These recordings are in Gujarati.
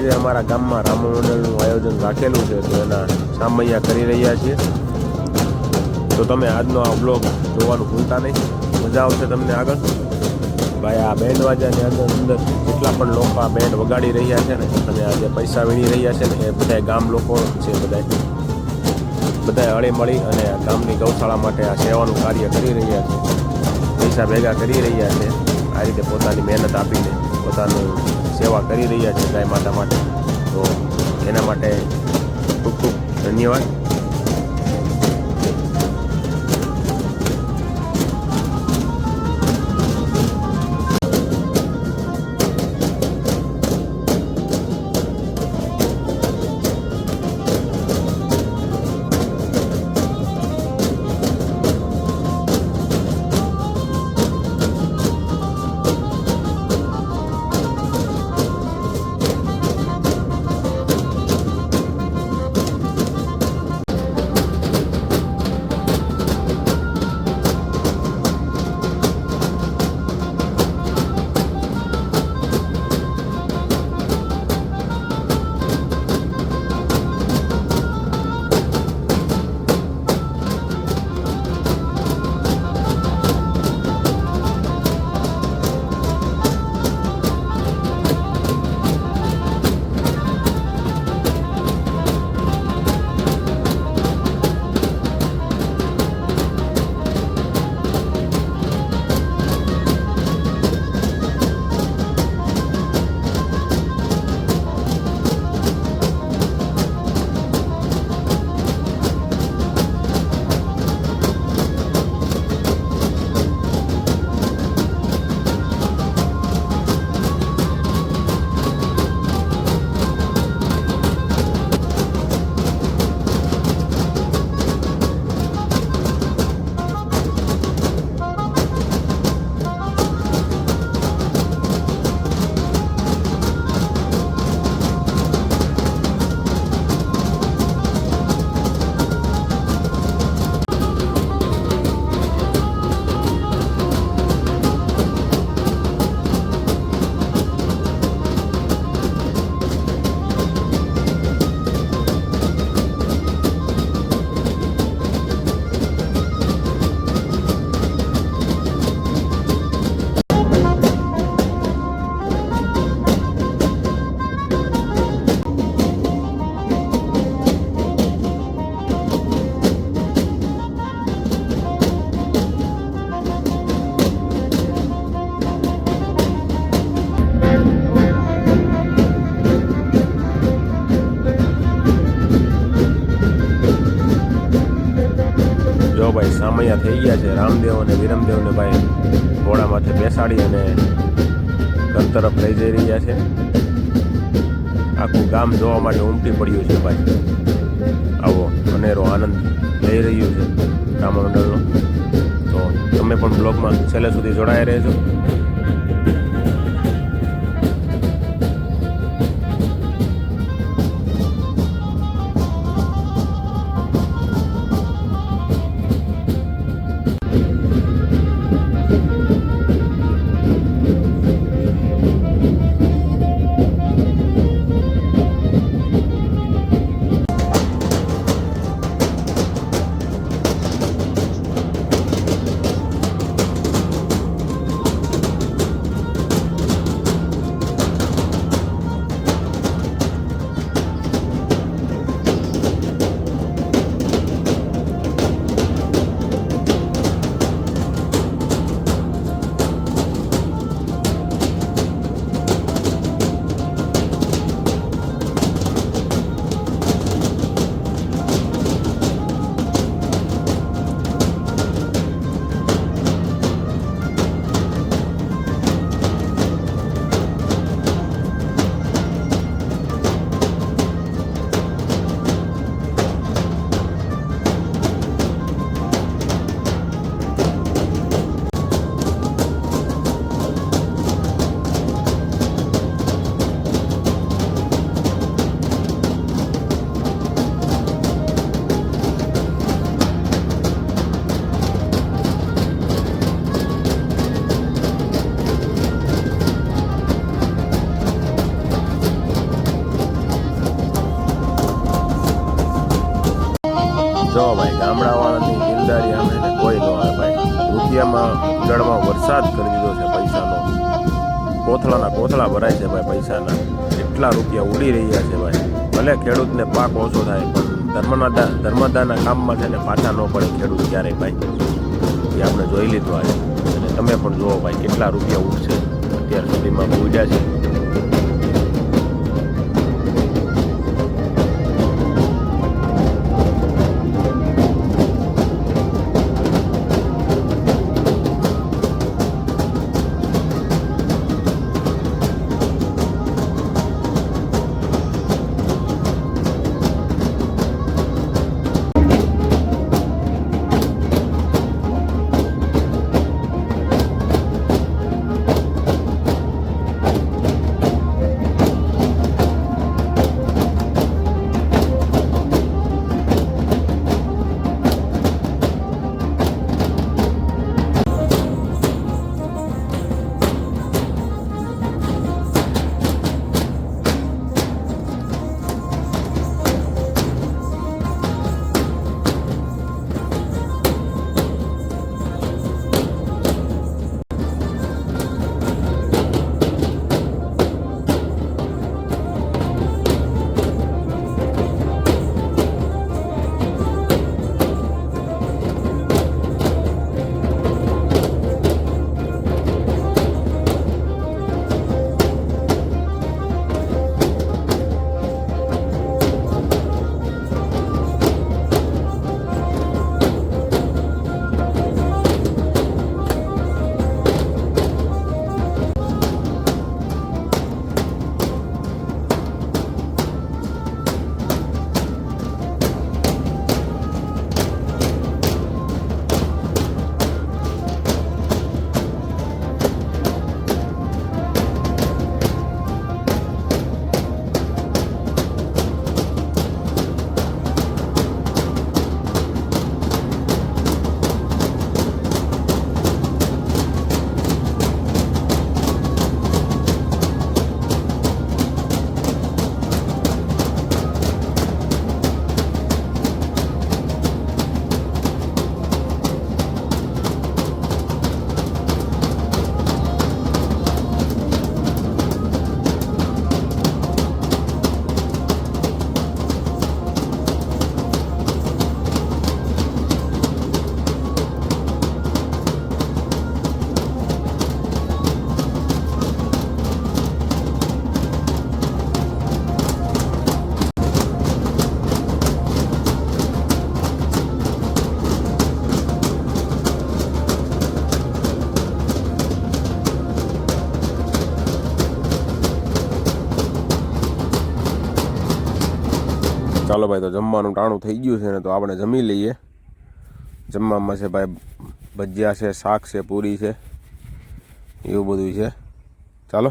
આજે અમારા ગામમાં રામ મંડળનું આયોજન રાખેલું છે, તો એના સામૈયા કરી રહ્યા છીએ. તો તમે આજનો આ બ્લોગ જોવાનું ભૂલતા નહીં, મજા આવશે તમને આગળ. ભાઈ આ બેન્ડ વાજાની અંદર જેટલા પણ લોકો આ બેન્ડ વગાડી રહ્યા છે ને, અને આજે પૈસા વીણી રહ્યા છે ને, એ બધા ગામ લોકો છે. બધા હળી મળી અને ગામની ગૌશાળા માટે આ સેવાનું કાર્ય કરી રહ્યા છે, પૈસા ભેગા કરી રહ્યા છે. આ રીતે પોતાની મહેનત આપીને પોતાનું સેવા કરી રહ્યા છે ગાય માતા માટે. તો એના માટે ખૂબ ખૂબ ધન્યવાદ. ભાઈ સામૈયા થઈ ગયા છે. રામદેવ અને વિરમદેવને ભાઈ ઘોડામાંથી બેસાડી અને ઘર તરફ લઈ જઈ રહ્યા છે. આખું ગામ જોવા માટે ઉમટી પડ્યું છે ભાઈ. આવો અનેરો આનંદ લઈ રહ્યું છે રામ મંડળનો. તો તમે પણ બ્લોગમાં છેલ્લે સુધી જોડાયા રહેજો. રૂપિયામાં ઉજાડમાં વરસાદ કરી દીધો છે પૈસાનો. કોથળાના કોથળા ભરાય છે ભાઈ પૈસાના. એટલા રૂપિયા ઉડી રહ્યા છે ભાઈ. ભલે ખેડૂતને પાક ઓછો થાય પણ ધર્મદાના કામમાં છે ને પાછા ન પડે ખેડૂત ક્યારેય ભાઈ. એ આપણે જોઈ લીધું આજે. અને તમે પણ જુઓ ભાઈ કેટલા રૂપિયા ઉડશે અત્યાર સુધીમાં ઉડ્યા છે. ચાલો ભાઈ, તો જમવાનું ટાણું થઈ ગયું છે ને, તો આપણે જમી લઈએ. જમવામાં છે ભાઈ ભજીયા છે, શાક છે, પૂરી છે, એવું બધું છે. ચાલો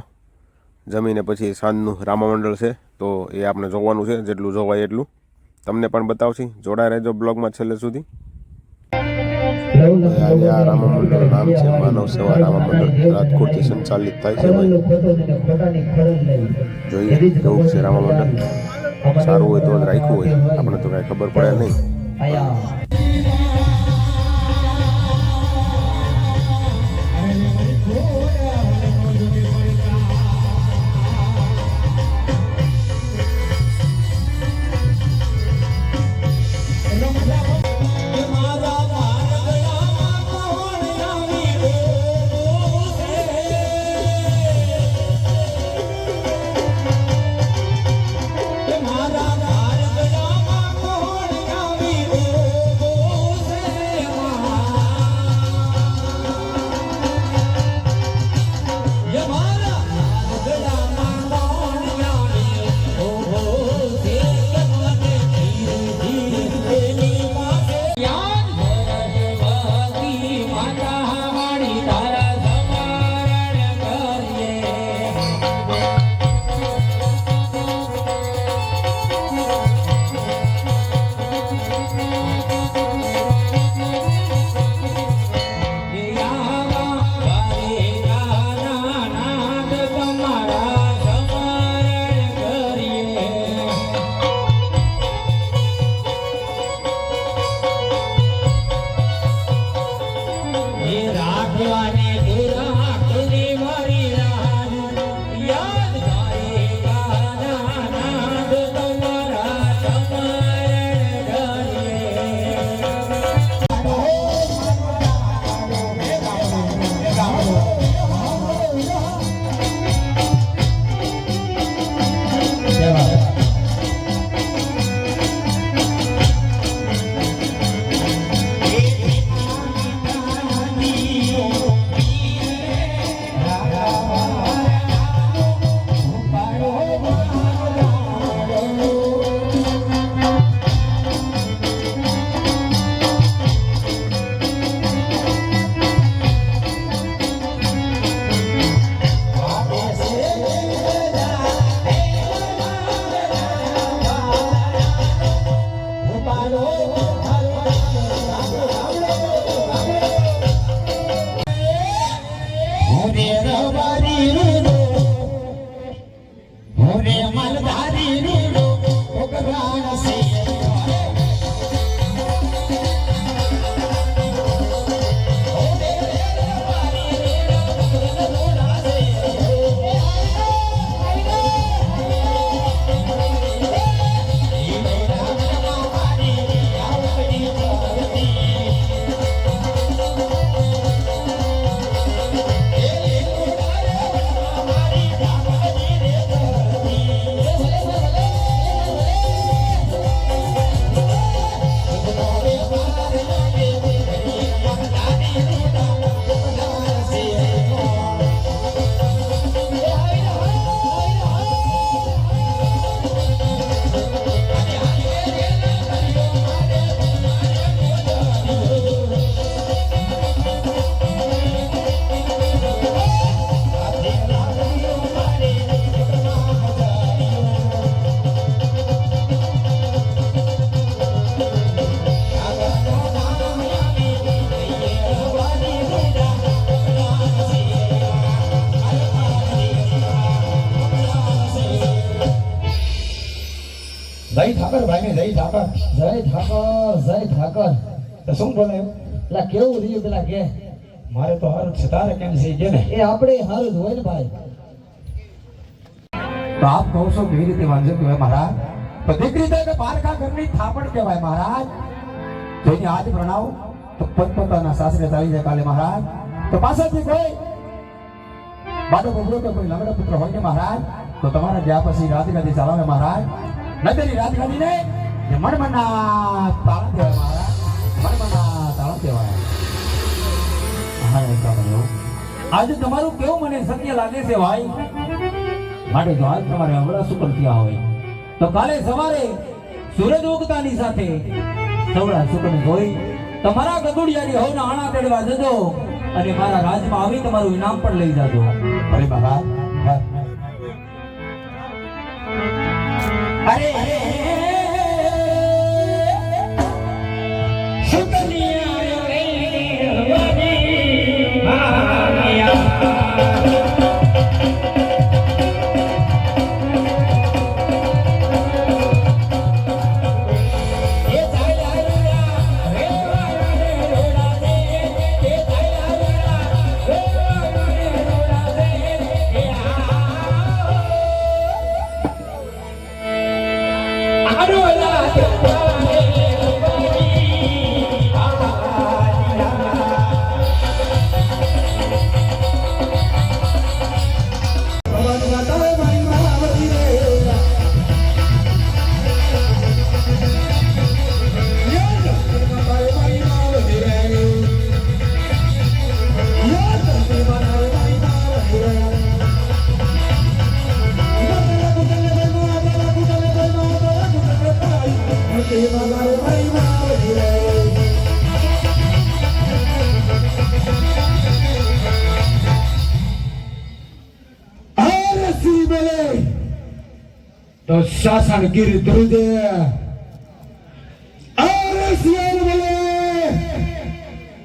જમીને પછી સાંજનું રામામંડળ છે, તો એ આપણે જોવાનું છે. જેટલું જોવાય એટલું તમને પણ બતાવશી. જોડાઈ રહેજો બ્લોગમાં છેલ્લે સુધી. આજે આ રામામંડળ નામ છે માનવ સેવા રામામંડળ, રાજકોટથી સંચાલિત થાય છે ભાઈ. જોઈએ કેવું છે રામામંડળ. સારું હોય તો જ રાખ્યું હોય, આપણે તો કાંઈ ખબર પડે નહીં. એ રાખવાને રાખની મારી રાહ યાદ કરે ગાના નાદ તમારા ચમરણ જય ઠાકર ભાઈ ને જય ઠાકર. જય ઠાકર જય ઠાકર. તો શું બોલે પેલા કેવું રહ્યું પેલા કે મારે તો હારું છે તારે કેમ છે કે ને એ આપણે હારું જ હોય ને ભાઈ. તો આપ કહો છો કેવી રીતે વાંચો કહેવાય મહારાજ તો દીકરી તો કે પારકા ઘરની થાપણ કહેવાય મહારાજ જોઈને આજ પ્રણાવ તો પોતપોતાના સાસરે ચાલી જાય કાલે મહારાજ તો પાછળથી કોઈ બાળક ઉભરો કે કોઈ લંગડા પુત્ર હોય ને મહારાજ તો તમારા ગયા પછી રાજગાદી ચાલાવે મહારાજ નદરી રાજગાદી ને જે મનમના તાળા કહેવાય મહારાજ મનમના તાળા કહેવાય. આજે તમારું કેવું મને સત્ય લાગે છે ભાઈ માટે જો આજ તમારે અવળા સુકલ થયા હોય તો કાલે સવારે સૂરજ ઉગતાની સાથે સવળા સુકલ જોઈ તમારા ગદુડિયાની હોના આણા તેડવા જજો અને મારા રાજમાં આવી તમારું ઇનામ પણ લઈ જાજો. અરે મહારાજ અરે तो शासन गिर द्रुदे बोले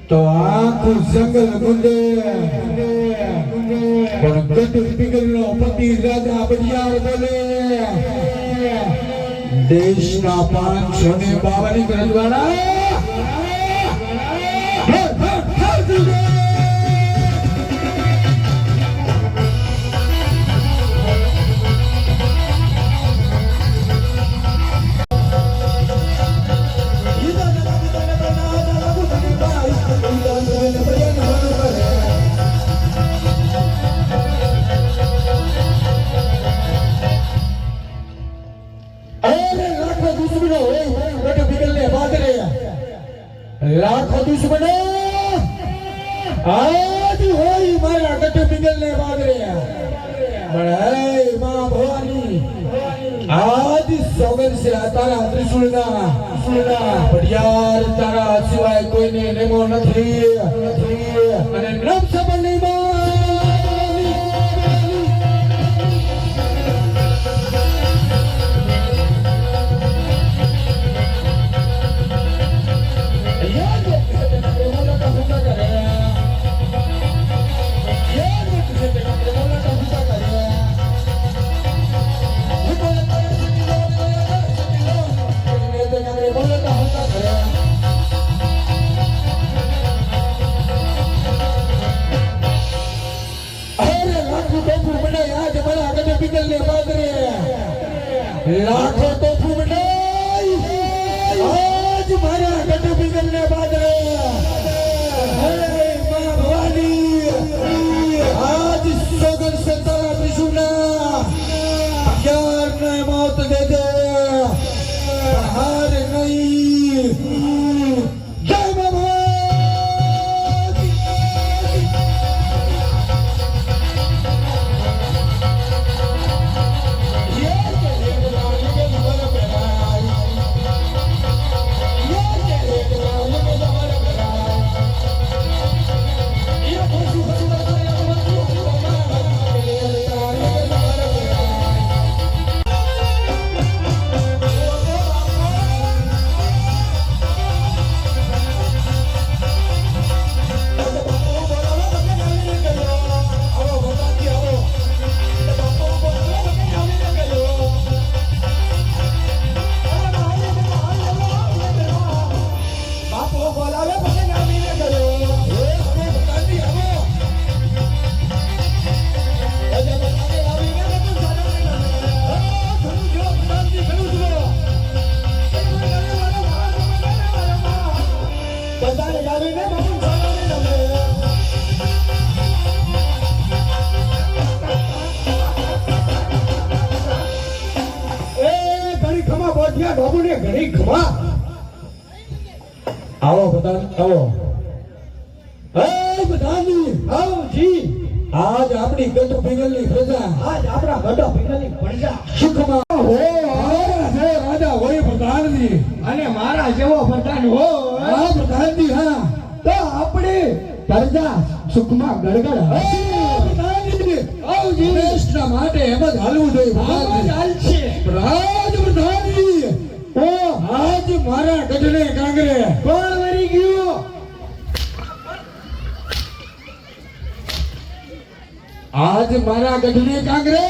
तो आखो जंगल गुंदे पति राजा बड़ियार बोले देश ना 552 गजवाड़ा દુશ્મને આજ હોય મારા ગઢ પિંગલ ને બાદરે પણ હે માં ભવાની આજ સોગન છે આ તારા ત્રિશુળના પડિયાર તારા સિવાય કોઈને નેમો નથી અને નમ સંબંધી લાખો તો ફૂમડાઈ આજ મારા ગઢ પિંગલ ને બાદરે હે માં ભવાની આજ સોગન સે તારા ત્રિશુળના યાર ને મોત દે દે હાર નહીં જય માં ભવાની ઘણી ખમા આવો બધાન આવો હે બધાની આવો જી આજ આપણી ગઢ પિંગલની પ્રજા આજ આપણા ગઢ પિંગલની પ્રજા સુખમાં હો હે રાજા હોય પ્રધાનજી અને મારા જેવો પ્રધાન હો હા પ્રધાનજી હા તો આપણે પ્રજા સુખમાં ગડગડ હશે પ્રધાનજી આવો જી દેશના માટે એમ જ હાલવું જોઈએ પ્રધાનજી હાલશે રાજ પ્રધાનજી ઓ આજ મારા ગઢને કાંગરે કોણ વરી ગયો આજ મારા ગઢને કાંગરે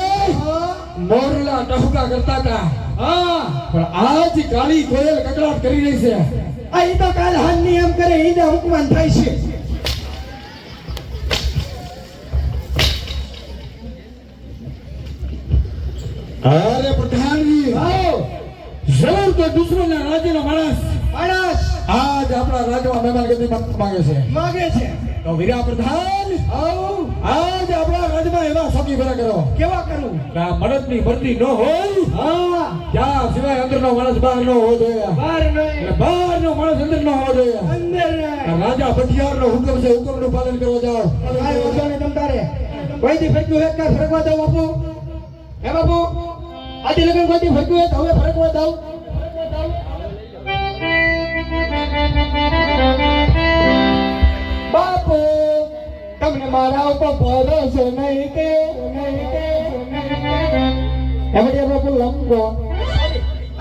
મોરલા ટહુકા કરતા હતા હા પણ આજ કાળી કોયલ કકડાટ કરી રહી છે આ ઈ તો કાલ હાનની એમ કરે ઈને હુકમાન થાય છે અરે પ્રધાનજી આવો જરૂર તો દુશ્મનના રાજ્યનો માણસ આજ આપણા રાજ્યમાં મહેમાનગતિ માંગે છે તો વીરા પ્રધાન આવો આજ આપણા રાજ્યમાં એવા સૌકી ભરા કરો કેવા કરું આ મરદની ભરતી ન હોય હા ત્યાં સિવાય અંદરનો માણસ બહાર ન હોવો જોઈએ બહારનો માણસ અંદર ન હોવો જોઈએ રાજા ભટિયારનો હુકમ છે હુકમનું પાલન કરવા જાઓ કાઈ વાંધો નહીં તમ તારે કોઈથી ફરક્યું એક કાર ફરકવા જાવ બાપુ હે બાપુ આજે લગન કોઈથી ફરક્યું એક હવે ફરકવા જાવ બાપુ તમને મારા ઉપર ભરોસો નહીં કે એમડી બાપુ લંબો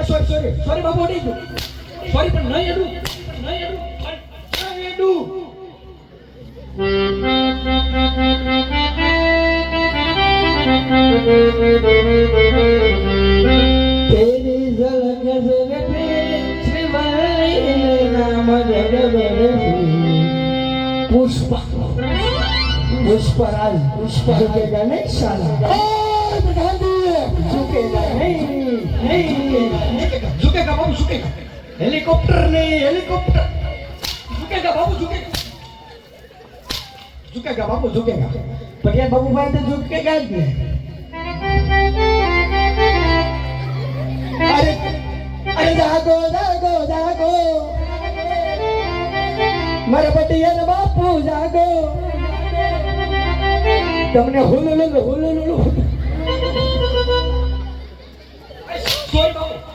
સોરી બાપુ નહીં સોરી પણ નહીં એડું तेरी झलक से शिवाय नाम पुष्पराज झुकेगा नहीं साला झुकेगा नहीं झुकेगा बाबू झुकेगा हेलीकॉप्टर नहीं हेलीकॉप्टर झुकेगा बाबू झुकेगा बाबू झुकेगा बढ़िया बाबू भाई तो झुकेगा ही अरे जागो जागो जागो મારા પટિયા બાપુ જાગો તમને હુલુલુલુ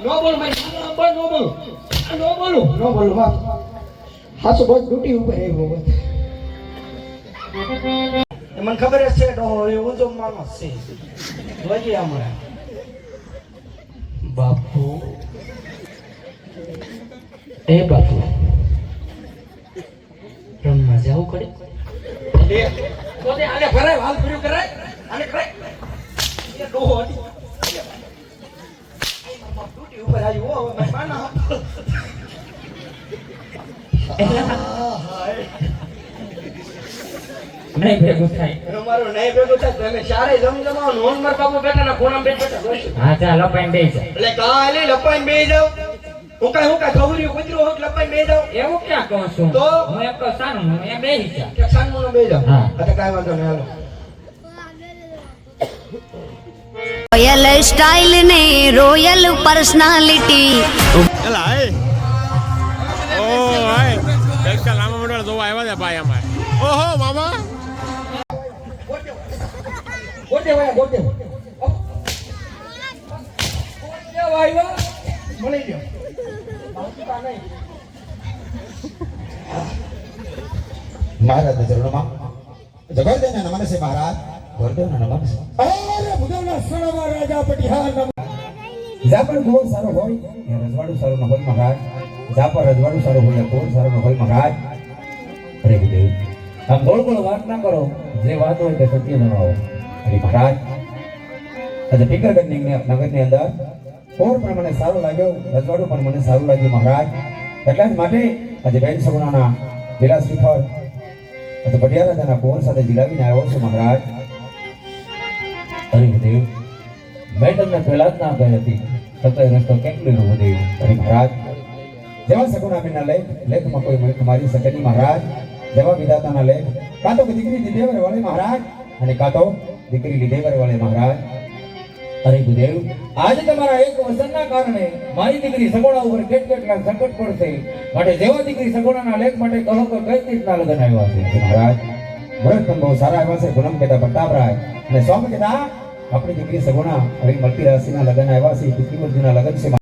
નો બોલ મારી નો બોલ બાપ હાસો બહુ ડ્યુટી ઉપર આવ્યો મને ખબર જ છે ડોહો એ ઊંચો માણસ છે જોજે હમણાં બાપુ એ બાપુ રમવા જાવું પડે પોતે આને ભરાય હાલ પૂરું કરાય આને કરાય એ ડોહો હતી ડ્યુટી ઉપર આવ્યો હો હવે માના નહીં ભેગું થાય અમારો નહીં ભેગો થાય તમે ચારે જમજમાવ નોન માર બાપુ બેઠા ના ખૂણામાં બેઠા જોઈશું હા ચાલ લપાઈને બેસી જા એટલે કાલે લપાઈને બેહી જાવ હું કાઈ ખબરી કુતરો હોત લપાઈને બેહી જાવ એવું ક્યાં કહું છું તો? હું એક તો સાનું હું એમ બેસી જા કે સાનમુનો બેહી જાવ હા. એટલે કાઈ વાંધો નહીં હાલો રોયલ સ્ટાઇલ ને રોયલ પર્સનાલિટી એલા હે ઓ હાય કઈકા લાંબા મંડળ જોવા આવ્યા છે ભાઈ અમારે ઓહો મામા ગોટે વાય મળી ગયો મહારાજ ચરણોમાં જગરદેવના નમન છે મહારાજ ગોરદેવના નમન છે અરે મુદલના સણવા રાજા પટિહાર જાપર ગોળ સારો હોય એ રજવાડું સારું ન હોય મહારાજ જાપર રજવાડું સારું હોય ગોળ સારું ન હોય મહારાજ અરે ગુદેવ આમ ગોળ ગોળ વાત ના કરો જે વાત હોય તે સત્ય જણાવો અરે મહારાજ આજે ટીકરગઢની નગરની અંદર ગોળ પણ મને સારું લાગ્યો રજવાડું પણ મને સારું લાગ્યું મહારાજ એટલા જ માટે આજે બેન સગુણાના વિલાસ શ્રીફળ આજે પટિયા રાજાના ગોળ સાથે જીલાવીને આવ્યો છું મહારાજ અરે ગુદેવ મેં તમને પહેલા જ ના કહી હતી સત્ય રસ્તો કેમ લીધો દેવ અરે મહારાજ જેવા સગુણાબેનના લેખમાં કોઈ મારી શકે નહીં મહારાજ જેવા વિધાતાના લેખ કાં તો દીકરી લીધે વરે મહારાજ અને કાં તો દીકરી લીધે વરે મહારાજ અરે ગુદેવ આજે તમારા એક વસનના કારણે મારી દીકરી સગુણા ઉપર કેટલા સંકટ પડશે માટે જેવા દીકરી સગુણાના લેખ માટે કહો તો કઈ રીતના લગ્ન આવ્યા છે મહારાજ વ્રત પણ બહુ સારા આવ્યા છે ગુણમ કહેતા પ્રતાપરાય અને સ્વામી કહેતા આપણી દીકરી સગુણા હવે મળતી રાશિના લગ્ન આવ્યા છે દીકરી મરજીના લગ્ન છે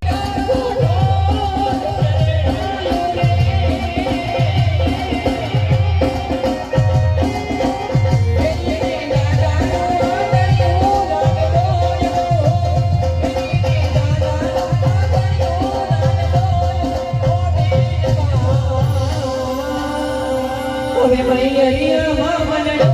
હવે મૈયરિયા માં મને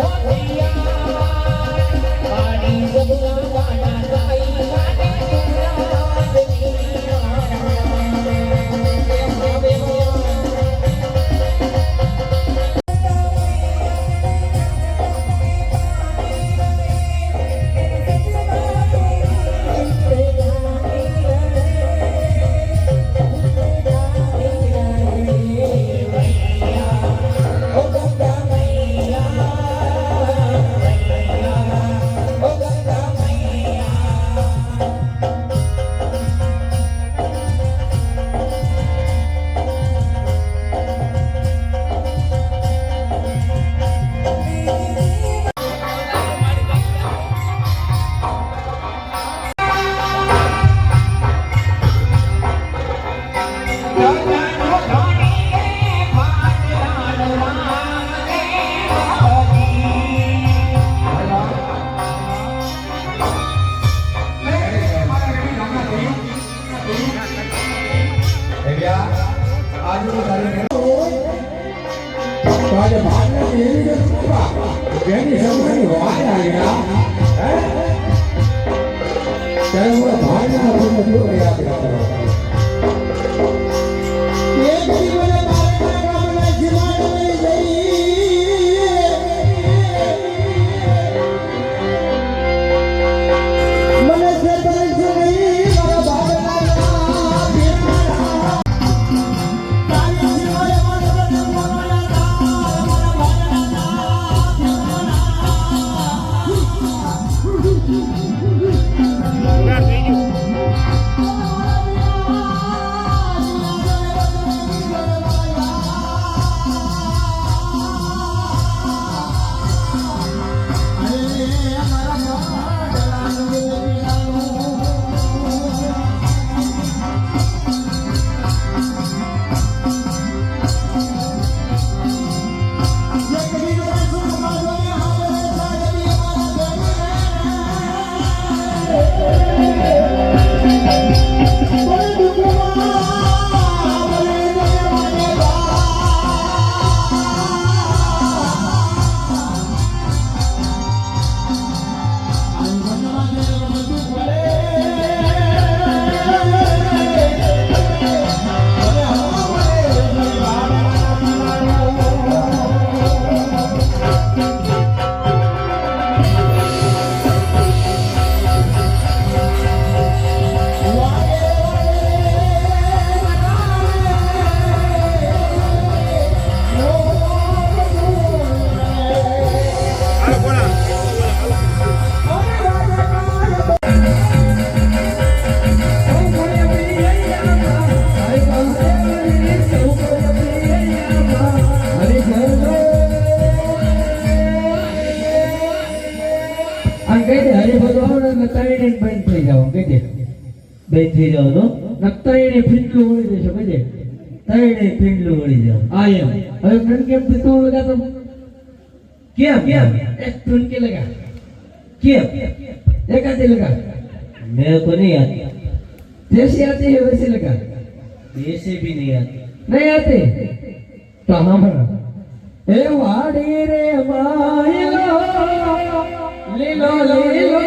Oh આજે ભાગને એવી જ કૃપા જેની સમયની વાય આવી ના હે ત્યારે હું ભાગના પૂર્ણ દૂર યાદ કરતો એક દિવસે મારા ગામના જીવાને મને છે તરી મારા બેન થઈ જાવ તો નક્તાઈને ફીંડલું વળી દેશો કજે તાઈને ફીંડલું વળી જાવ આ એમ હવે ફ્રેન્ડ કેમ તું લગાતો કેમ કેમ એક ટૂન કે લગા કેમ एक आते लगा मेरे को नहीं आती जैसे आते है वैसे लगा वैसे भी नहीं आते तो हमारा ए वाड़ी रे माइलो लीलो लीलो